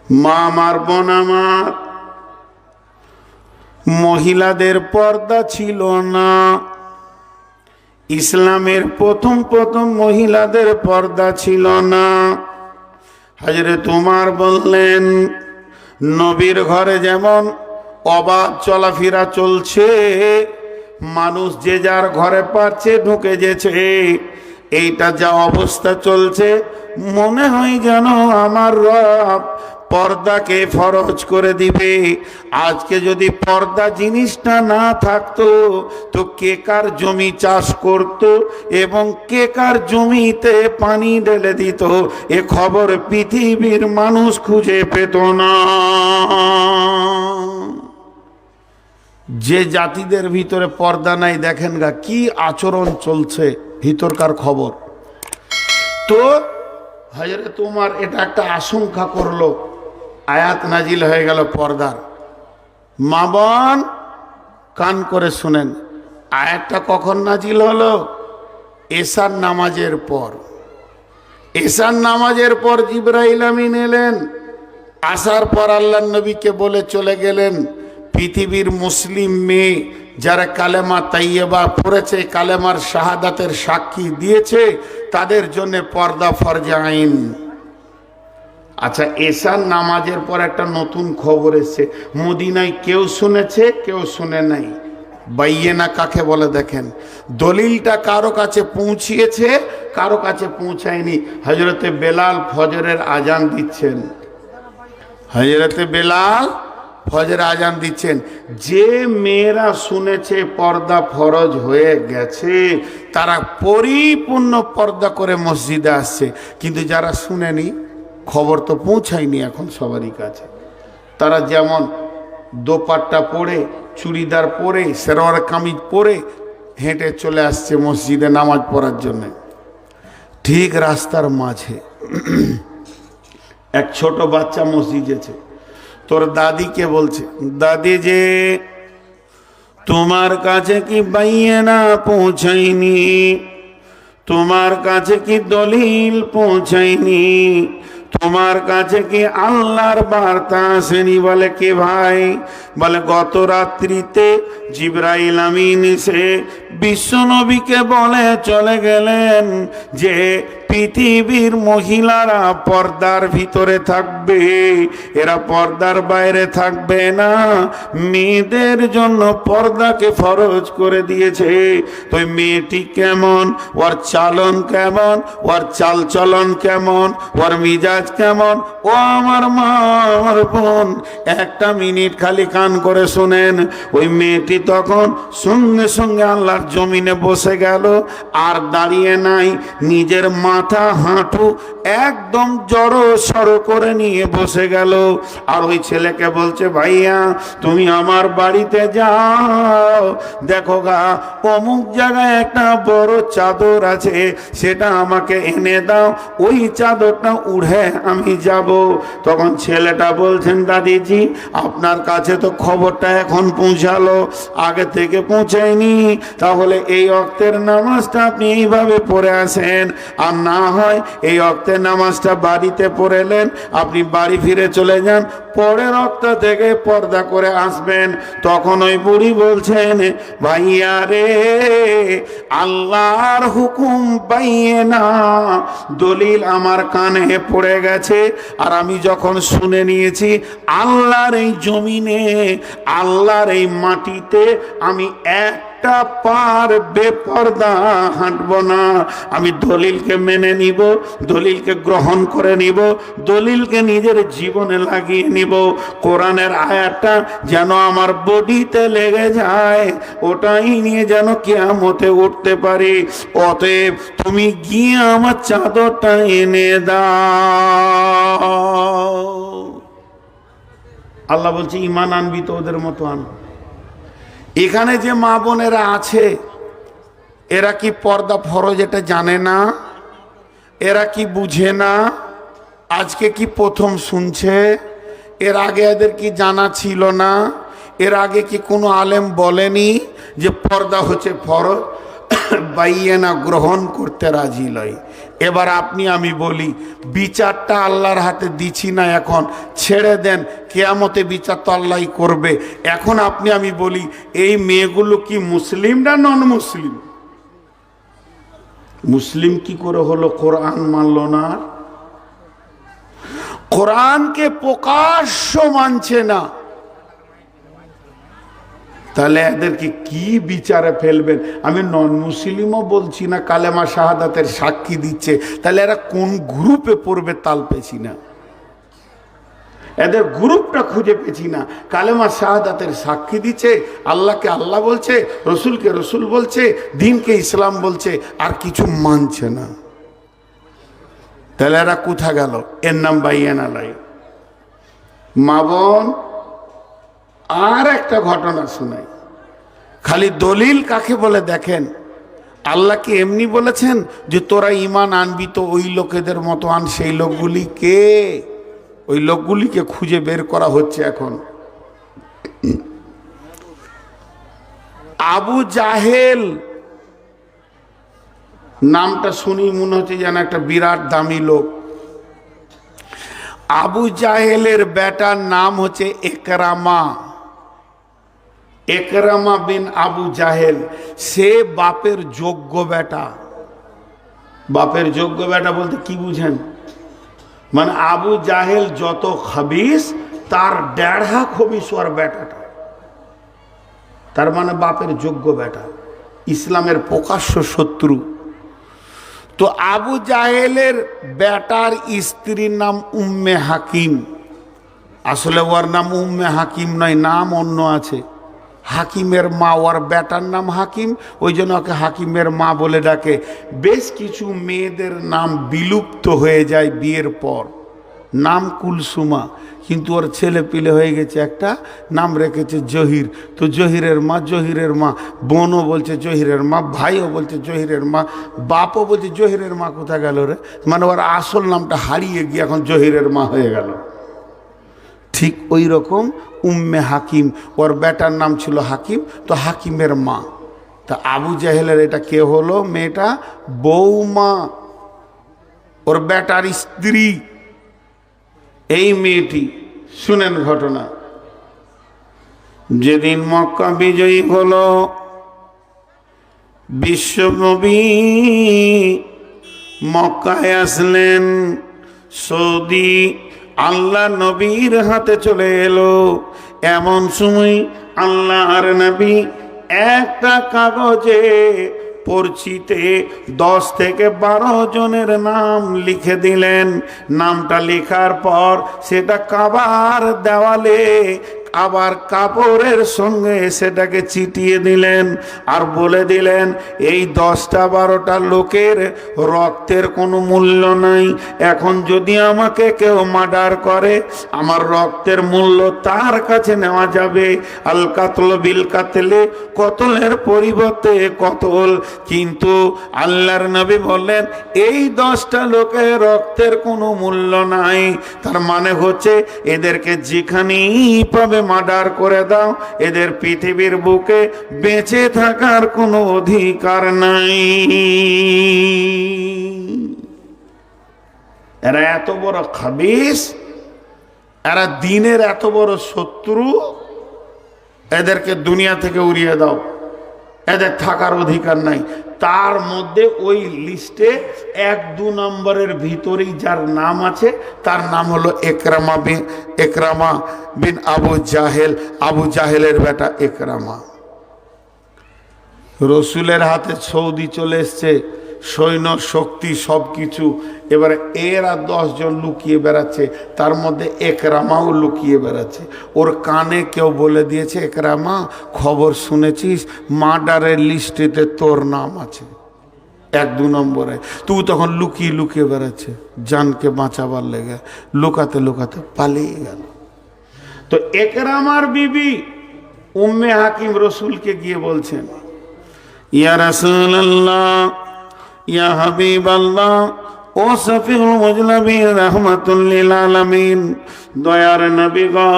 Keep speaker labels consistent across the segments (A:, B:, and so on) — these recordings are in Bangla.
A: মা আমার, বোন আমার, মহিলাদের পর্দা ছিল না। ইসলামের প্রথম মহিলাদের পর্দা ছিল না। হযরত উমর বললেন, নবীর ঘরে যেমন অবাধ চলাফেরা চলছে, মানুষ যে যার ঘরে পারছে ঢুকে যেছে, এইটা যা অবস্থা চলছে, মনে হয় যেন আমার রব পর্দাকে ফরজ করে দিবে। আজকে যদি পর্দা জিনিসটা না থাকতো তো কে কার জমি চাষ করত এবং কে কার জমিতে পানি ঢেলে দিত, এ খবর পৃথিবীর মানুষ খুঁজে পেত না। যে জাতিদের ভিতরে পর্দা নাই, দেখেন গা কি আচরণ চলছে, ভিতরকার খবর। তো হযরত উমর এটা একটা আশঙ্কা করলো, আয়াত নাজিল হয়ে গেল পর্দার। মা বোন কান করে শুনেন, আয়াতটা কখন নাজিল হলো? এশার নামাজের পর। এশার নামাজের পর জিবরাইল আমিন এলেন, আসার পর আল্লাহর নবীকে বলে চলে গেলেন, পৃথিবীর মুসলিম মেয়ে যারা কালেমা তাইয়্যিবা পড়েছে, কালেমার শাহাদাতের সাক্ষী দিয়েছে, তাদের জন্য পর্দা ফরজে আইন। আচ্ছা, এশার নামাজের পর একটা নতুন খবর এসেছে, মদিনায় কেউ শুনেছে কেউ শুনে নাই। বাইয়েনা কাকে বলে দেখেন, দলিলটা কারো কাছে পৌঁছিয়েছে কারো কাছে পৌঁছায়নি। হযরতে বেলাল ফজরের আজান দিচ্ছেন, হযরতে বেলাল ফজরের আজান দিচ্ছেন। যে মেয়েরা শুনেছে পর্দা ফরজ হয়ে গেছে, তারা পরিপূর্ণ পর্দা করে মসজিদে আসছে। কিন্তু যারা শুনেনি, খবর তো পৌঁছায়নি এখন সবারই কাছে, তারা যেমন দোপাট্টা পরে, চুড়িদার পরে, সেরওয়ার কামিজ পরে হেঁটে চলে আসছে মসজিদে নামাজ পড়ার জন্য। ঠিক রাস্তার মাঝে এক ছোট বাচ্চা মসজিদেছে, তোর দাদিকে বলছে, দাদি যে তোমার কাছে কি বাইয়েনা পৌঁছায়নি? তোমার কাছে কি দলিল পৌঁছায়নি? তোমার কাছে কি আল্লাহর বার্তা আসেনি? বলে কে ভাই? বলে গত রাত্রিতে জিবরাইল আমিন এসে বিশ্বনবীকে বলে চলে গেলেন যে পৃথিবীর মহিলারা পর্দার ভিতরে থাকবে, এরা পর্দার বাইরে থাকবে না। মেয়েদের জন্য পর্দাকে ফরজ করে দিয়েছে। তো মেয়েটি কেমন, ওর চালন কেমন, ওর চালচলন কেমন, ওর মিজাজ কেমন, ও আমার মা, আমার বোন, একটা মিনিট খালি কান করে শুনেন। ওই মেয়েটি তখন সঙ্গে সঙ্গে আল্লাহর জমিনে বসে গেল, আর দাঁড়িয়ে নাই, নিজের মাথা হাঁটু একদম জড়ো সড়ো করে নিয়ে বসে গেল। আর ওই ছেলেকে বলছে, ভাইয়া তুমি আমার বাড়িতে যাও, দেখো গা অমুক জায়গায় একটা বড় চাদর আছে, সেটা আমাকে এনে দাও, ওই চাদরটা উড়ে আমি যাব। তখন ছেলেটা বলছেন, দাদিজি আপনার কাছে তো খবরটা এখন পৌঁছালো, আগে থেকে পৌঁছায়নি, তাহলে এই ওয়াক্তের নামাজটা আপনি এইভাবে পড়ে আসেন, আর না হয় এই ওয়াক্তের নামাজটা বাড়িতে পড়েলেন, আপনি বাড়ি ফিরে চলে যান, পরের ওয়াক্ত থেকে পর্দা করে আসবেন। তখন ওই বুড়ি বলছেন, ভাইয়া রে, আল্লাহর হুকুম পাইয়ে না, দলিল আমার কানে পড়ে গেছে, আর আমি যখন শুনে নিয়েছি আল্লাহর এই জমিনে, আল্লাহর এই মাটিতে আমি একটা পার বেপর্দা হাঁটব না। আমি দলিলকে মেনে নিব, দলিলকে গ্রহণ করে নিব, দলিলকে নিজের জীবনে লাগিয়ে নিব। কোরআনের আয়াতটা যেন আমার বডিতে লেগে যায়, ওটাই নিয়ে যেন কিয়ামতে উঠতে পারি। অতএব তুমি গিয়ে আমার চাদরটা এনে দাও। আল্লাহ বলছে, ঈমান আনবি তো ওদের মতো আন। এখানে যে মা বোনেরা আছে, এরা কি পর্দা ফরজ এটা জানে না? এরা কি বুঝে না? আজকে কি প্রথম শুনছে? এর আগে এদের কি জানা ছিল না? এর আগে কি কোনো আলেম বলেনি যে পর্দা হচ্ছে ফরজ? বাইয়েনা গ্রহণ করতে রাজি নয়। এবার আপনি আমি বলি, বিচারটা আল্লাহর হাতে দিচ্ছি না, এখন ছেড়ে দেন, কিয়ামতে বিচার তো আল্লাহই করবে। এখন আপনি আমি বলি, এই মেয়েগুলো কি মুসলিম না নন মুসলিম? মুসলিম কি করে হলো? কোরআন মানল না, কোরআনকে প্রকাশ্য মানছে না, তাহলে এদেরকে কি বিচারে ফেলবেন? আমি নন মুসলিমও বলছি না, কালেমা শাহাদাতের সাক্ষী দিচ্ছে, তাহলে এরা কোন গ্রুপে পড়বে তাল পেছি না, এদের গ্রুপটা খুঁজে পেছি না। কালেমা শাহাদাতের সাক্ষী দিচ্ছে, আল্লাহকে আল্লাহ বলছে, রসুলকে রসুল বলছে, দিনকে ইসলাম বলছে, আর কিছু মানছে না, তাহলে এরা কোথা গেল? এর নাম বাইয়ানালাই। মা বোন, আর একটা ঘটনা শোনাই, খালি দলিল কাকে বলে দেখেন। আল্লাহ কি এমনি বলেছেন যে তোরা ঈমান আনবি তো ওই লোকেদের মতো আন? সেই লোকগুলি কে? ওই লোকগুলিকে খুঁজে বের করা হচ্ছে এখন। আবু জাহেল নামটা শুনি মনে হচ্ছে যেন একটা বিরাট দামি লোক। আবু জাহেলের বেটার নাম হচ্ছে একরামা, একরামা বিন আবু জাহেল। সে বাপের যোগ্য বেটা। বাপের যোগ্য বেটা বলতে কি বুঝেন? মানে আবু জাহেল যত খবিস, তার 1.5 খবিস ওর বেটাটা, তার মানে বাপের যোগ্য বেটা, ইসলামের প্রকাশ্য শত্রু। তো আবু জাহেলের বেটার স্ত্রীর নাম উম্মে হাকিম। আসলে ওর নাম উম্মে হাকিম নয়, নাম অন্য আছে। হাকিমের মা, ওর বেটার নাম হাকিম, ওই জন্য ওকে হাকিমের মা বলে ডাকে। বেশ কিছু মেয়েদের নাম বিলুপ্ত হয়ে যায় বিয়ের পর, নাম কুলসুমা, কিন্তু ওর ছেলে পিলে হয়ে গেছে, একটা নাম রেখেছে জহির। তো জহিরের মা, জহিরের মা, বোনও বলছে জহিরের মা, ভাইও বলছে জহিরের মা, বাপও বলছে জহিরের মা কোথায় গেল রে, মানে ওর আসল নামটা হারিয়ে গিয়ে এখন জহিরের মা হয়ে গেল। ঠিক ওই রকম উম্মে হাকিম, ওর বেটার নাম ছিল হাকিম, তো হাকিমের মা। তা আবু জাহেলের এটা কে হলো? মেয়েটা বৌমা, ওর বেটার স্ত্রী এই মেয়েটি। শুনেন ঘটনা। যেদিন মক্কা বিজয়ী হলো, বিশ্বনবী মক্কায় আসলেন, সৌদি আল্লাহ নবীর হাতে চলে এলো। এমন সময় আল্লাহর নবী একটা কাগজে পরিচিতে 10 থেকে 12 জনের নাম লিখে দিলেন। নামটা লেখার পর সেটা কাবার দেওয়ালে আবার কাপড়ের সঙ্গে সেটাকে চিটিয়ে দিলেন, আর বলে দিলেন এই 10টা-12টা লোকের রক্তের কোনো মূল্য নাই। এখন যদি আমাকে কেউ মার্ডার করে, আমার রক্তের মূল্য তার কাছে নেওয়া যাবে। আল কাতল বিল কাতলে, কতলের পরিবর্তে কতল। কিন্তু আল্লাহর নবী বললেন এই 10টা লোকের রক্তের কোনো মূল্য নাই। তার মানে হচ্ছে এদেরকে যেখানেই পাবে মার্ডার করে দাও, এদের পৃথিবীর বুকে বেঁচে থাকার কোনো অধিকার নাই। এরা এত বড় খাবিস, এরা দিনের এত বড় শত্রু, এদেরকে দুনিয়া থেকে উড়িয়ে দাও, এদের থাকার অধিকার নাই। তার মধ্যে ওই লিস্টে 1-2 নম্বরের ভিতরেই যার নাম আছে তার নাম হলো একরামা বিন আবু জাহেল, আবু জাহেলের বেটা একরামা। রসুলের হাতে সৌদি চলে এসছে, সৈন্য শক্তি সব কিছু। এবারে এরা 10 জন লুকিয়ে বেড়াচ্ছে, তার মধ্যে একরামাও লুকিয়ে বেড়াচ্ছে। ওর কানে কেউ বলে দিয়েছে, একরামা খবর শুনেছিস মার্ডারের লিস্টেতে তোর নাম আছে 1-2 নম্বরে। তুই তখন লুকিয়ে লুকিয়ে বেড়াচ্ছে জানকে বাঁচাবার লেগে, লুকাতে লুকাতে পালিয়ে গেল। তো একরামার বিবি উম্মে হাকিম রসুলকে গিয়ে বলছেন, ইয়া রাসূলুল্লাহ, ইয়া হাবিবাল্লাহ, ও শফিউল মুজনাবিন রাহমাতুল লিল আলামিন, দয়ার নবী গো,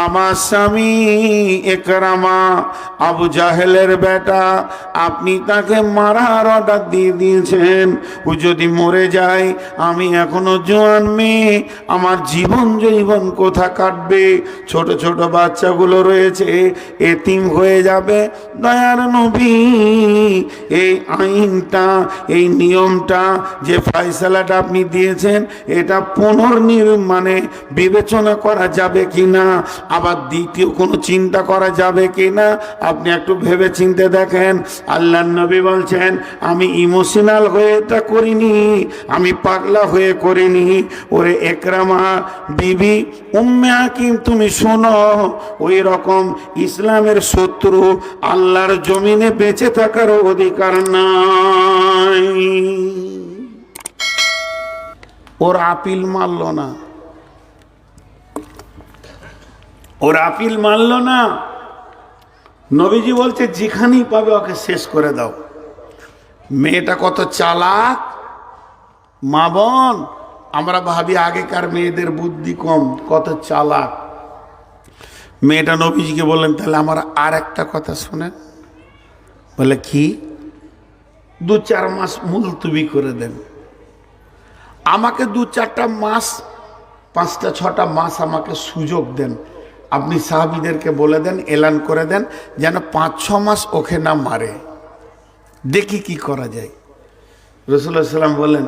A: আমার স্বামী ইকরামা আবু জাহেলের বেটা, আপনি তাকে মারার অর্ডার দিয়ে দিয়েছেন। ও যদি মরে যায়, আমি এখনো জোয়ান মেয়ে, আমার জীবন জৈবন কোথা কাটবে? ছোট ছোট বাচ্চাগুলো রয়েছে, এতিম হয়ে যাবে। দয়ার নবী, এই আইনটা, এই নিয়মটা, যে ফয়সালাটা আপনি দিয়েছেন, এটা পুনর্নির্মাণে বিবেচনা করা যাবে কিনা, আবার দ্বিতীয় কোনো চিন্তা করা যাবে কিনা, আপনি একটু ভেবে চিন্তে দেখেন। আল্লাহর নবী বলছেন, আমি ইমোশনাল হয়ে এটা করিনি, আমি পাগলা হয়ে করিনি। ওরে একরামা বিবি উম্মে হাকিম, তুমি শোনো, ওই রকম ইসলামের শত্রু আল্লাহর জমিনে বেঁচে থাকার অধিকার নাই। ওর আপিল মানল না, ওর আপিল মানল না। নবীজি বলছে, যেখানেই পাবে ওকে শেষ করে দাও। মেয়েটা কত চালাক মা বোন, আমরা ভাবি আগেকার মেয়েদের বুদ্ধি কম, কত চালাক। মেয়েটা নবীজিকে বললেন, তাহলে আমার আর একটা কথা শোনেন। বলে কি? 2-4 মাস মুলতবি করে দেন, আমাকে 2-4টা মাস, 5টা-6টা মাস আমাকে সুযোগ দেন। আপনি সাহাবীদেরকে বলে দেন, এলান করে দেন, যেন 5-6 মাস ওকে না মারে, দেখি কি করা যায়। রাসূলুল্লাহ সাল্লাল্লাহু আলাইহি ওয়াসাল্লাম বললেন,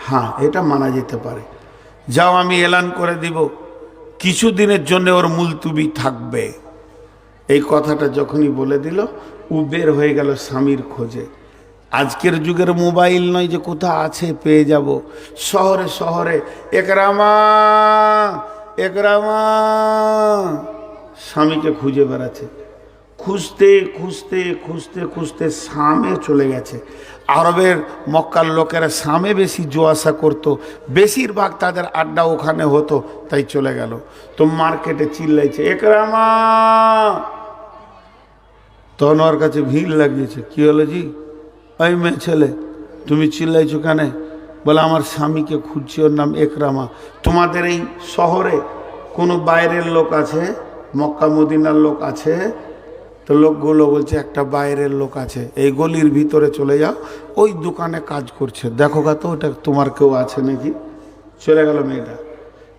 A: হ্যাঁ, এটা মানা যেতে পারে, যাও, আমি এলান করে দিব, কিছুদিনের জন্য ওর মুলতবি থাকবে। এই কথাটা যখনই বলে দিল, ও বের হয়ে গেল স্বামীর খোঁজে। আজকের যুগের মোবাইল নয় যে কোথা আছে পেয়ে যাব, শহরে শহরে একরামা একরামা স্বামীকে খুঁজে বেড়াচ্ছে। খুঁজতে খুঁজতে খুঁজতে খুঁজতে শামে চলে গেছে। আরবের মক্কার লোকেরা শামে বেশি জোয়াশা করতো, বেশিরভাগ তাদের আড্ডা ওখানে হতো, তাই চলে গেল। তো মার্কেটে চিল্লাইছে, একরামা। তখন ওর কাছে ভিড় লাগিয়েছে। কি হলো জি? ওই মেয়ে ছেলে, তুমি চিল্লাইছো কেন? বলে, আমার স্বামীকে খুঁজছি, ওর নাম একরামা। তোমাদের এই শহরে কোনো বাইরের লোক আছে? মক্কা মদিনার লোক আছে? তো লোকগুলো বলছে, একটা বাইরের লোক আছে, এই গলির ভিতরে চলে যাও, ওই দোকানে কাজ করছে, দেখো গা তো ওটা তোমার কেউ আছে নাকি। চলে গেল মেয়েটা,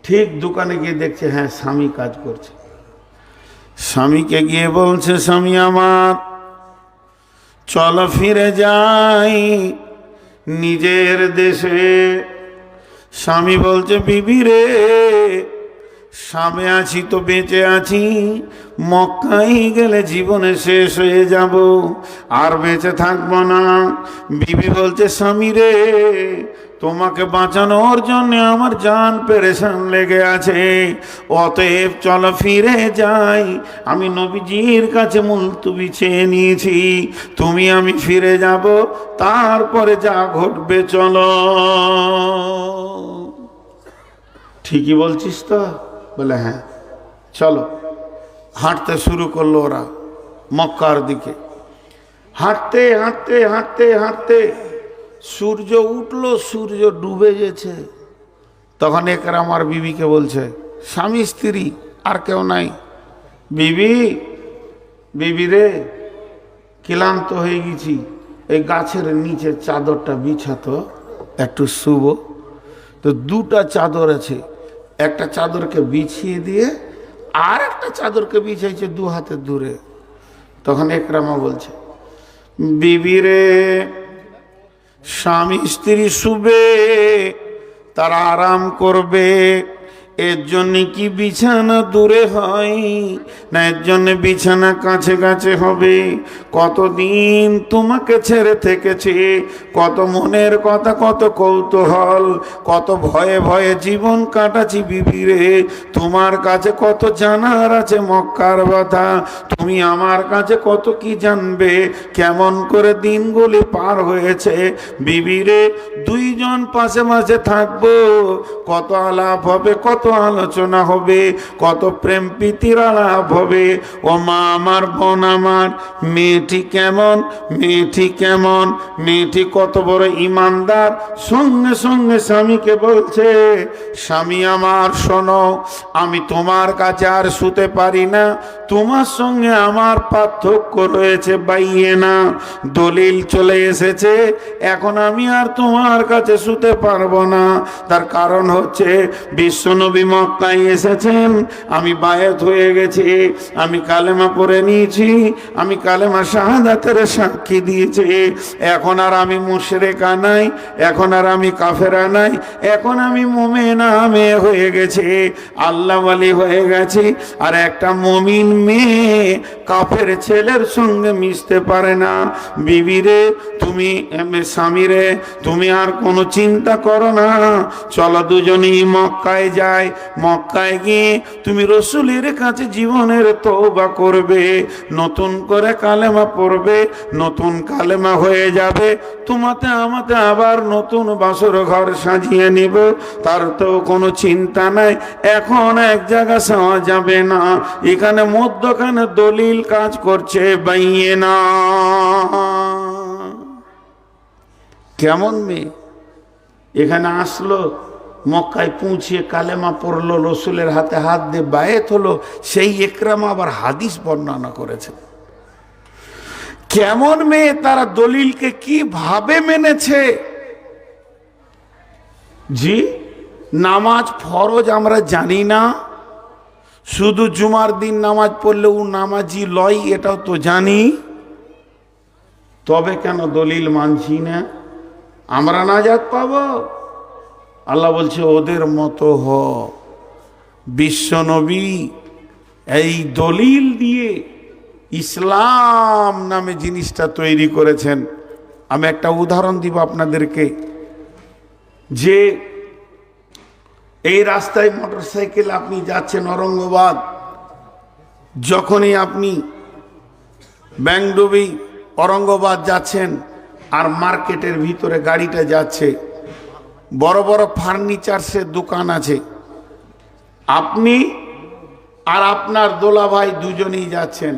A: ঠিক দোকানে গিয়ে দেখছে, হ্যাঁ, স্বামী কাজ করছে। স্বামীকে গিয়ে বলছে, স্বামী আমার, চলো ফিরে যাই নিজের দেশে। স্বামী বলছে, বিবি রে, স্বামী আছি তো বেঁচে আছি, মক্কায় গেলে জীবনে শেষ হয়ে যাব, আর বেঁচে থাকবো না। বিবি বলছে, স্বামী রে, তোমাকে বাঁচানোর জন্য আমার জান পেরেশান লেগে আছে, অতএব চলো ফিরে যাই। আমি নবীজির কাছে মুলতবি চেয়ে নিয়েছি, তুমি আমি ফিরে যাব, তারপরে যা ঘটবে চলো। ঠিকই বলছিস তো? বলে, হ্যাঁ, চলো। হাঁটতে শুরু করলো ওরা মক্কার দিকে। হাঁটতে হাঁটতে হাঁটতে হাঁটতে সূর্য উঠলো, সূর্য ডুবে গেছে। তখন একরামার বিবিকে বলছে, স্বামী স্ত্রী আর কেউ নাই, বিবি, বিবি রে, ক্লান্ত হয়ে গেছি, এই গাছের নিচে চাদরটা বিছাতো, একটু শুবো। তো 2টা চাদর আছে, একটা চাদরকে বিছিয়ে দিয়ে আর একটা চাদরকে বিছাইছে 2 হাতের দূরে। তখন একরামা বলছে, বিবি রে, স্বামী স্ত্রী শুবে, তারা আরাম করবে, এর জন্য কি বিছানা দূরে হয় না, এর জন্য বিছানা কাছে কাছে হবে? কতদিন তোমাকে ছেড়ে থেকেছে, কত মনের কথা, কত কৌতূহল, কত ভয়ে ভয়ে জীবন কাটাচ্ছি বিবি রে। তোমার কাছে কত জানার আছে মক্কার কথা, তুমি আমার কাছে কত কি জানবে, কেমন করে দিনগুলি পার হয়েছে। বিবি রে, 2 জন পাশে পাশে থাকবো, কত আলাপ হবে, কত কত আলোচনা হবে, কত প্রেম প্রীতির আলাপ হবে। ও মা আমার, বোন আমার, মেয়েটি কেমন, মেয়েটি কেমন, মেয়েটি কত বড় ইমানদার। সঙ্গে সঙ্গে স্বামীকে বলছে, স্বামী আমার শোনো, আমি তোমার কাছে আর শুতে পারি না, তোমার সঙ্গে আমার পার্থক্য রয়েছে বাইয়ে না, দলিল চলে এসেছে, এখন আমি আর তোমার কাছে শুতে পারবো না। তার কারণ হচ্ছে বিশ্বনবী মক্কায় এসেছেন, আমি বায়াত হয়ে গেছি, আমি কালেমা পড়ে নিয়েছি, আমি কালেমা শাহাদাতের সাক্ষী দিয়েছি, এখন আর আমি মুশরিকা নাই, এখন আর আমি কাফেরা নাই, এখন আমি মুমিনা মেয়ে হয়ে গেছি, আল্লাহ ওয়ালি হয়ে গেছি। আর একটা মুমিন মেয়ে কাফের ছেলের সঙ্গে মিশতে পারে না। বিবিরে তুমি, স্বামীরে তুমি আর কোনো চিন্তা করো না, চলো দুজনেই মক্কায় যাই, মক্কায় গিয়ে তুমি রসুলের কাছে জীবনের তওবা করবে, নতুন করে কালেমা পড়বে, নতুন কালেমা হয়ে যাবে, তোমাতে আমাতে আবার নতুন বাসর ঘর সাজিয়ে নিব, তার তো কোনো চিন্তা নাই। এখন এক জায়গা যাওয়া যাবে না, এখানে মধ্যখানে দলিল কাজ করছে বাইয়ে না। কেমন মেয়ে এখানে আসলো, মক্কায় পৌঁছিয়ে কালেমা পড়লো, রসুলের হাতে হাত দিয়ে বায়েত হলো, সেই ইকরামা আবার হাদিস বর্ণনা করেছেন। কেমন মেয়ে, তারা দলিলকে কিভাবে মেনেছে। জি, নামাজ ফরজ আমরা জানি না, শুধু জুমার দিন নামাজ পড়লে ও নামাজি লয়, এটাও তো জানি, তবে কেন দলিল মানছি না, আমরা নাজাত পাবো? আল্লাহ বলছে ওদের মতো হ। বিশ্বনবী এই দলিল দিয়ে ইসলাম নামে জিনিসটা তৈরি করেছেন। আমি একটা উদাহরণ দিব আপনাদেরকে, যে এই রাস্তায় মোটরসাইকেল আপনি যাচ্ছেন ঔরঙ্গাবাদ, যখনই আপনি ব্যাংডুবি ঔরঙ্গাবাদ যাচ্ছেন আর মার্কেটের ভিতরে গাড়িটা যাচ্ছে, বড় বড় ফার্নিচার্সের দোকান আছে, আপনি আর আপনার দোলাভাই দুজনেই যাচ্ছেন,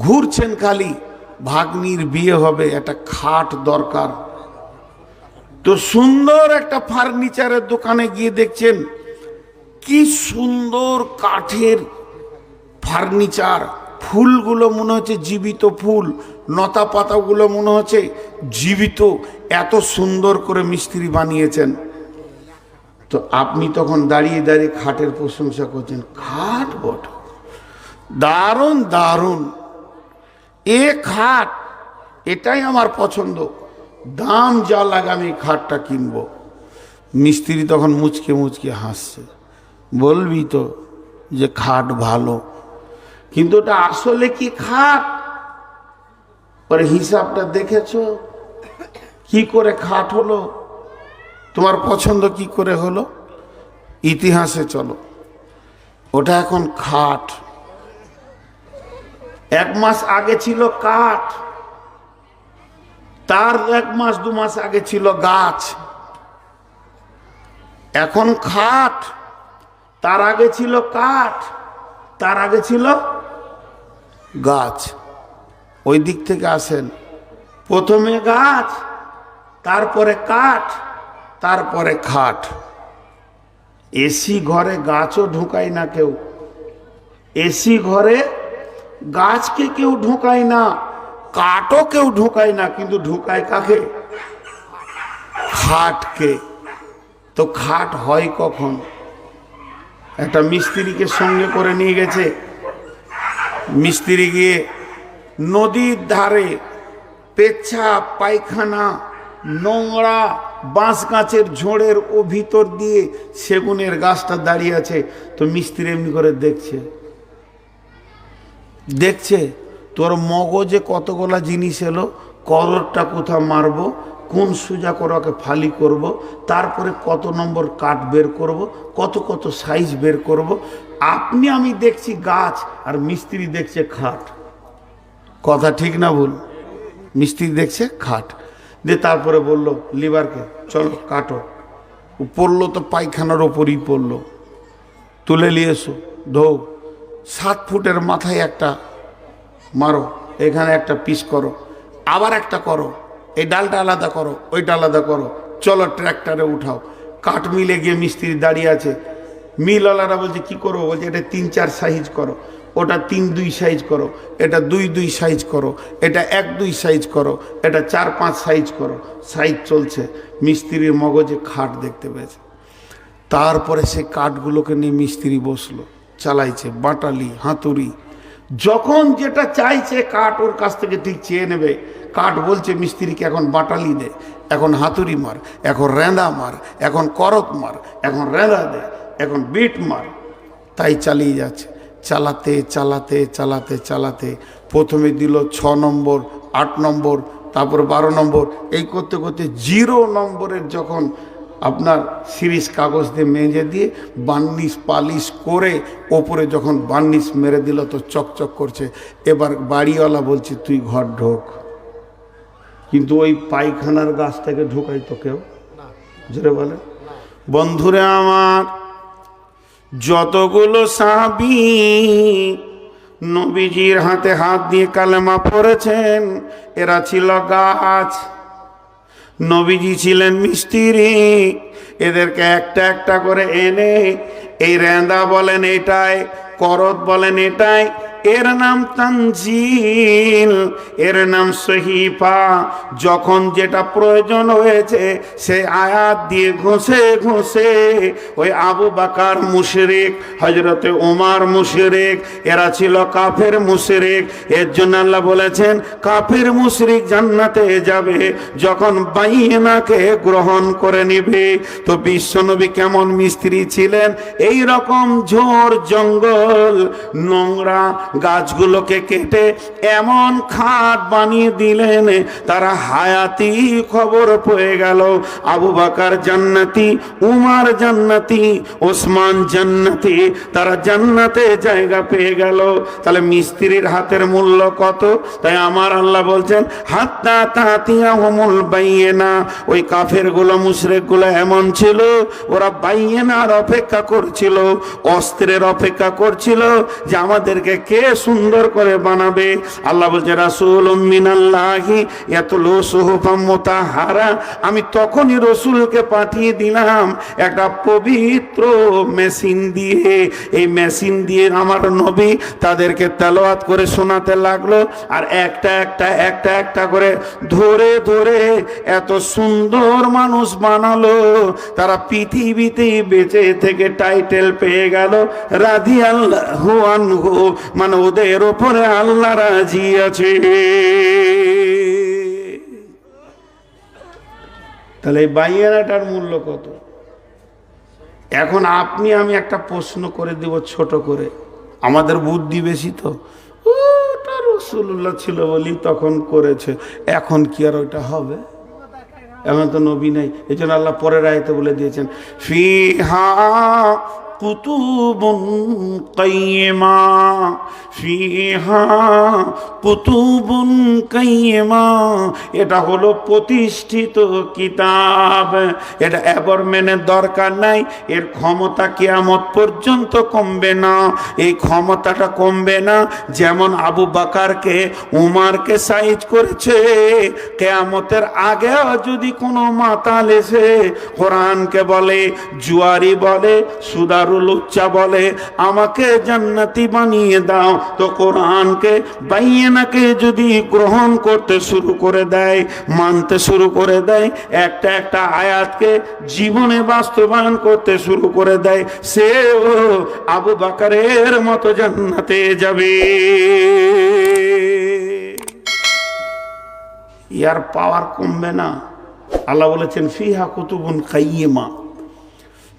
A: ঘুরছেন, খালি ভাগ্নির বিয়ে হবে, একটা খাট দরকার, তো সুন্দর একটা ফার্নিচারের দোকানে গিয়ে দেখছেন কি সুন্দর কাঠের ফার্নিচার, ফুলগুলো মনে হচ্ছে জীবিত ফুল, লতা পাতাগুলো মনে হচ্ছে জীবিত, এত সুন্দর করে মিস্ত্রি বানিয়েছেন। তো আপনি তখন দাঁড়িয়ে দাঁড়িয়ে খাটের প্রশংসা করছেন, খাট বট, দারুণ দারুণ, এ খাট, এটাই আমার পছন্দ, দাম যা লাগে আমি খাটটা কিনবো। মিস্ত্রি তখন মুচকে মুচকে হাসছে, বলবি তো যে খাট ভালো, কিন্তু ওটা আসলে কি খাট? পরে হিসাবটা দেখেছো কি করে খাট হলো, তোমার পছন্দ কি করে হলো? ইতিহাসে চলো, ওটা এখন খাট, এক মাস আগে ছিল কাঠ, তার এক মাস দু মাস আগে ছিল গাছ, এখন খাট, তার আগে ছিল কাঠ, তার আগে ছিল গাছ। ওই দিক থেকে আসেন, প্রথমে গাছ, তারপরে কাঠ, তারপরে খাট। এসি ঘরে গাছও ঢুকায় না কেউ, এসি ঘরে গাছকে কেউ ঢুকায় না, কাঠও কেউ ঢুকায় না, কিন্তু ঢুকায় কাকে? খাটকে। তো খাট হয় কখন? একটা মিস্ত্রিকে সঙ্গে করে নিয়ে গেছে, মিস্ত্রি গিয়ে নদীর ধারে পেচ্ছাপ পায়খানা নোংরা বাঁশ গাছের ঝোড়ের ও ভিতর দিয়ে সেগুনের গাছটা দাঁড়িয়ে আছে, তো মিস্ত্রি এমনি করে দেখছে, দেখছে তোর মগজে কতগুলা জিনিস এলো, কররটা কোথা মারবো, কোন সোজা করে ওকে ফালি করব, তারপরে কত নম্বর কাঠ বের করব, কত কত সাইজ বের করব। আপনি আমি দেখছি গাছ, আর মিস্ত্রি দেখছে খাট। কথা ঠিক না ভুল? মিস্ত্রি দেখছে খাট, দিয়ে তারপরে বলল লিভারকে চলো কাটো, পড়লো তো পায়খানার ওপরই পড়লো, তুলে নিয়ে এসো, ধো। 7 ফুটের মাথায় একটা মারো, এখানে একটা পিস করো, আবার একটা করো, এই ডালটা আলাদা করো, ওইটা আলাদা করো, চলো ট্র্যাক্টরে উঠাও। কাঠ মিলে গিয়ে মিস্ত্রি দাঁড়িয়ে আছে, মিলওয়ালারা বলছে কি করো, বলছে এটা 3-4 সাইজ করো, ওটা 3-2 সাইজ করো, এটা 2-2 সাইজ করো, এটা 1-2 সাইজ করো, এটা 4-5 সাইজ করো। সাইজ চলছে, মিস্ত্রির মগজে খাট দেখতে পেয়েছে। তারপরে সে কাঠগুলোকে নিয়ে মিস্ত্রি বসলো, চালাইছে বাটালি হাতুড়ি, যখন যেটা চাইছে কাঠ ওর কাছ থেকে ঠিক চেয়ে নেবে। কাঠ বলছে মিস্ত্রিকে এখন বাটালি দে, এখন হাতুড়ি মার, এখন রেঁদা মার, এখন করত মার, এখন রেঁদা দে, এখন বিট মার। তাই চালিয়ে যাচ্ছে, চালাতে চালাতে চালাতে চালাতে প্রথমে দিল 6 নম্বর, 8 নম্বর, তারপর 12 নম্বর, এই করতে করতে 0 নম্বরের যখন আপনার সিরিজ কাগজ দিয়ে মেজে দিয়ে বার্নিশ পালিশ করে ওপরে যখন বার্নিশ মেরে দিল তো চকচক করছে। এবার বাড়িওয়ালা বলছে তুই ঘর ঢোক, কিন্তু ওই পায়খানার গাছটাকে ঢোকাই তো কেউ, জোরে বলে। বন্ধুরে আমার, যতগুলো সাহাবী নবীজির হাতে হাত দিয়ে কালেমা পড়েছেন এরা ছিল গাছ, নবীজি ছিলেন মিস্ত্রি। এদেরকে একটা একটা করে এনে এই রেঁদা বলেন এটাই, করত বলেন এটাই, এর নাম তানজিল, এর নাম সহিফা। যখন যেটা প্রয়োজন হয়েছে সে আয়াত দিয়ে ঘষে ঘষে ওই আবু বকর মুশরিক, হযরতে ওমর মুশরিক, এরা ছিল কাফের মুশরিক। এর জন্য আল্লাহ বলেছেন কাফের মুশরিক জান্নাতে যাবে যখন বাইনাকে গ্রহণ করে নিবে। তো বিশ্বনবী কেমন মিস্ত্রি ছিলেন, এই রকম ঝোড় জঙ্গল নোংরা গাছগুলোকে কেটে এমন খাট বানিয়ে দিলেন তারা হায়াতি খবর পেয়ে গেল। আবু বকর জান্নাতি, উমর জান্নাতি, ওসমান জান্নাতি, তারা জান্নাতে জায়গা পেয়ে গেল। তাহলে মিস্ত্রির হাতের মূল্য কত? তাই আমার আল্লাহ বলছেন হাত্তা তাতিয়াহুমুল বাইয়িনা। ওই কাফেরগুলো মুশরিকগুলো এমন ছিল, ওরা বাইয়িনার অপেক্ষা করছিল, অস্ত্রের অপেক্ষা করছিল যে আমাদেরকে কে সুন্দর করে বানাবে। আল্লাহ বলছে রাসূলুম মিনাল্লাহি ইয়াতলু সুহুফাম মুতাহহারা। আমি তখনই রসুলকে পাঠিয়ে দিলাম একটা পবিত্র মেশিন দিয়ে। এই মেশিন দিয়ে আমার নবী তাদেরকে তেলাওয়াত করে শোনাতে লাগলো, আর একটা একটা একটা একটা করে ধরে ধরে এত সুন্দর মানুষ বানালো, তারা পৃথিবীতে বেঁচে থেকে টাইটেল পেয়ে গেল রাদিয়াল্লাহু আনহু, মানে ওদের ওপরে আল্লাহ রাজি আছে। তাহলে এই বাইয়ানাটার মূল্য কত? এখন আপনি আমি একটা প্রশ্ন করে দিব ছোট করে, আমাদের বুদ্ধি বেশি তো, ওটা রাসূলুল্লাহ ছিল বলি তখন করেছে, এখন কি আর ওইটা হবে? এমন তো নবী নাই। এই জন্য আল্লাহ পরের আয়াতে বলে দিয়েছেন ফিহা কুতুবুন কাইয়্যিমা, ফিহা কুতুবুন কাইয়্যিমা। এটা হলো প্রতিষ্ঠিত কিতাব, এটা অ্যাবরম্যানের দরকার নাই, এর ক্ষমতা কিয়ামত পর্যন্ত কমবে না। এই ক্ষমতাটা কমবে না, যেমন আবু বকরকে উমরকে সাইজ করেছে, কিয়ামতের আগে যদি কোনো মাতাল এসে কোরআনকে বলে, জুয়ারি বলে, সুদারুল উচ্চা বলে আমাকে জান্নাতি বানিয়ে দাও, তো কোরআনকে বাইয়ানাকে যদি গ্রহণ করতে শুরু করে দেয়, মানতে শুরু করে দেয়, একটা একটা আয়াতকে জীবনে বাস্তবায়ন করতে শুরু করে দেয়, সেও আবু বকরের মতো জান্নাতে যাবে। ইয়ার পাওয়ার কমবে না। আল্লাহ বলেছেন ফিহা কুতুবুন কাইয়্যিমা।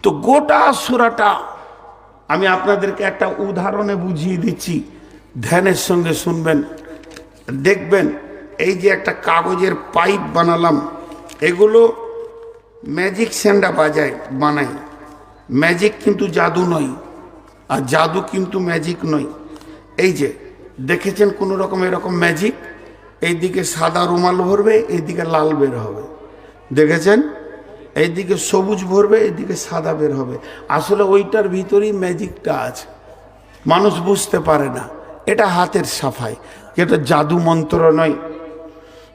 A: তো গোটা সূরাটা আমি আপনাদেরকে একটা উদাহরণে বুঝিয়ে দিচ্ছি, ধ্যানের সঙ্গে শুনবেন, দেখবেন। এই যে একটা কাগজের পাইপ বানালাম, এগুলো ম্যাজিক স্যান্ডা বানাই। ম্যাজিক কিন্তু জাদু নয়, আর জাদু কিন্তু ম্যাজিক নয়। এই যে দেখেছেন কোনো রকম এরকম ম্যাজিক, এইদিকে সাদা রুমাল ভরবে, এইদিকে লাল বের হবে, দেখেছেন? এইদিকে সবুজ ভরবে, এইদিকে সাদা বের হবে। আসলে ওইটার ভিতরেই ম্যাজিকটা আছে, মানুষ বুঝতে পারে না। এটা হাতের সাফাই, এটা জাদু মন্ত্র নয়।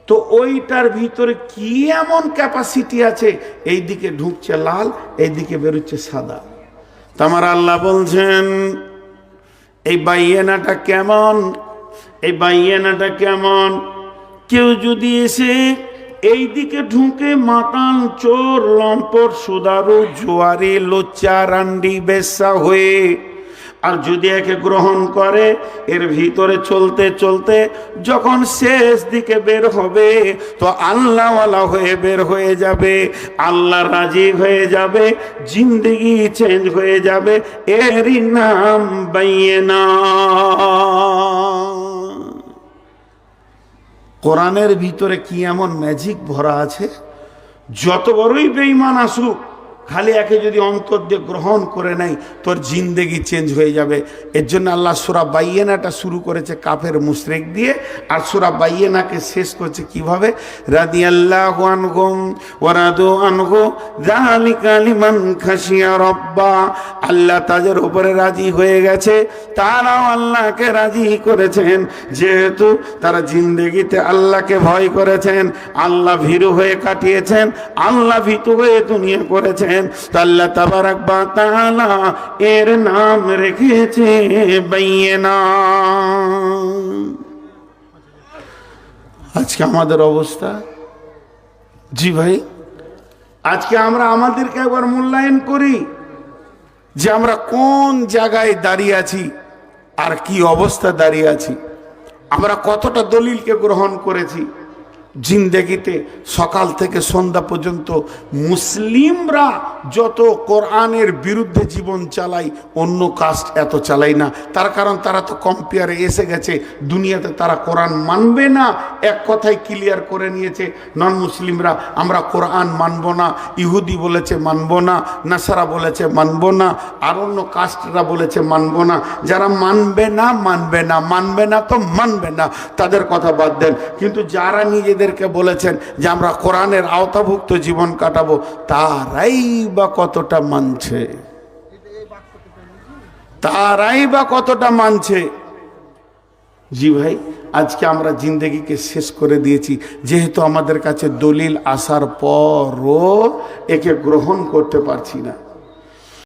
A: তো ওইটার ভিতরে কি এমন ক্যাপাসিটি আছে, এইদিকে ঢুকছে লাল, এইদিকে বেরোচ্ছে সাদা। তোমার আল্লাহ বলছেন এই বাইয়েনাটা কেমন, এই বাইয়েনাটা কেমন, কেউ যদি এসে এই দিকে ঢুকে মাতাল, চোর, লম্পট, সুদারু, জুয়ারি, লোচ্চা, রান্ডি, বেশ্যা হয়ে, আর যদি একে গ্রহণ করে, এর ভিতরে চলতে চলতে যখন শেষ দিকে বের হবে তো আল্লাহওয়ালা হয়ে বের হয়ে যাবে, আল্লাহ রাজি হয়ে যাবে, জিন্দেগি চেঞ্জ হয়ে যাবে। এরই নাম বাইয়েনা। কোরআনের ভিতরে কি এমন ম্যাজিক ভরা আছে, যত বড়ই বেঈমান আসুক, খালি একে যদি অন্তর দিয়ে গ্রহণ করে নেয় তোর জিন্দেগি চেঞ্জ হয়ে যাবে। এর জন্য আল্লাহ সূরা বাইয়েনাটা শুরু করেছে কাফের মুশরিক দিয়ে, আর সূরা বাইয়েনাকে শেষ করছে কিভাবে, রাদিয়াল্লাহু আনহুম ওয়া রাদু আনহু যালিকা লিমান খাশিয়া রাব্বা। আল্লাহ তাদের উপরে রাজি হয়ে গেছে, তারাও আল্লাহকে রাজি করেছেন, যেহেতু তারা জিন্দেগিতে আল্লাহকে ভয় করেছেন, আল্লাহ ভীরু হয়ে কাটিয়েছেন, আল্লাহ ভীতু হয়ে দুনিয়া করেছেন। আল্লাহ তাবারাক ওয়া তাআলা এর নাম রেখেছে বাইয়েনা। আজকে আমাদের অবস্থা, জি ভাই, আজকে আমরা আমাদেরকে একবার মূল্যায়ন করি যে আমরা কোন জায়গায় দাঁড়িয়ে আছি আর কি অবস্থা দাঁড়িয়ে আছি। আমরা কতটা দলিলকে গ্রহণ করেছি জিন্দেগিতে। সকাল থেকে সন্ধ্যা পর্যন্ত মুসলিমরা যত কোরআনের বিরুদ্ধে জীবন চালায়, অন্য কাস্ট এত চালায় না। তার কারণ তারা তো কম্পেয়ারে এসে গেছে, দুনিয়াতে তারা কোরআন মানবে না, এক কথায় ক্লিয়ার করে নিয়েছে। নন মুসলিমরা আমরা কোরআন মানব না, ইহুদি বলেছে মানব না, নাসারা বলেছে মানব না, আর অন্য কাস্টরা বলেছে মানব না। যারা মানবে না মানবে না, মানবে না তো মানবে না, তাদের কথা বাদ দেন। কিন্তু যারা নিজেদের বলেছেন যে আমরা কোরআনের আওতাভুক্ত জীবন কাটাবো, তারাই বা কতটা মানছে, তারাই বা কতটা মানছে। জি ভাই, আজকে আমরা জিন্দেগিকে শেষ করে দিয়েছি, যেহেতু আমাদের কাছে দলিল আসার পরও একে গ্রহণ করতে পারছি না।